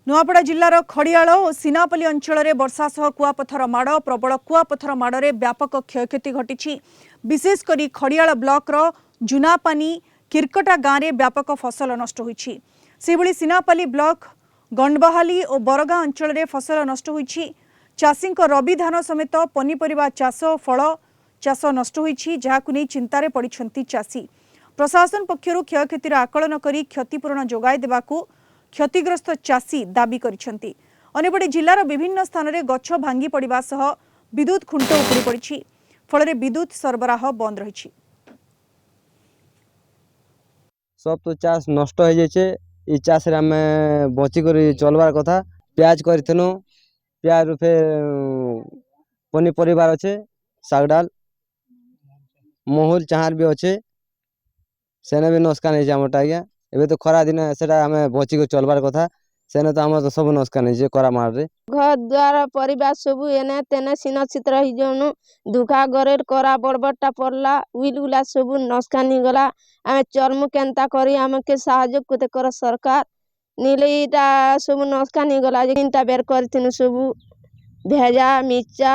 नुआपड़ा जिल्लार खड़ियाल और सीनापल्ली अंचल में वर्षा सह कुआपथर माड़ प्रबल कुआपथर माड़ में व्यापक क्षयक्षति घटी। विशेषकर खड़ियाल ब्लॉकर जुनापानी किरकटा गाँव में व्यापक फसल नष्ट होईछि। सेभली सीनापल्ली ब्लॉक गंडबहाली और बरगाँ अंचल में फसल नष्ट होईछि। चाषी रबी धान समेत पनीपरिबा चाष फल चाष नष्ट होईछि, जहाकु नै चिंतारे पड़िछन्ति चाषी। प्रशासन पक्षरु क्षयक्षतिर आकलन करी क्षतिपूरण जोगाई देबाकू क्षतिग्रस्त चाषी दाबी करिसेंति। अन्यपटे जिल्लार विभिन्न स्थान में गछ भांगी पड़िबा सह विद्युत खुंट उपुड़ी पड़िछि, फल विद्युत सरबराह बंद रही। सब तो चाष नष्ट हो जाए। ये चाष रे आमे बचिक चलबार कथा। प्याज करथिनु, प्याज रू फिर पनीपरिबार अच्छे, साग डाल महूल चाहार भी अच्छे, सेने भी नुकसान होमटा आज्ञा। एबे तो खरा दिन सेटा आमे बचिक चलबार कथा। सेने तो आम तो सब नुकसान है करा मार रे। घर द्वार परिवार सब एने तेने सीना चित्र ही जोनु दुखा गरेर करा बड़बड़टा पड़ला उइल उला सब नुकसान गला। आमे चर्म केनता करी आमे के सहायता कोते कर सरकार नीलेटा सब नुकसान गला। जिनटा बेर करथिनु सब भेजा मिर्चा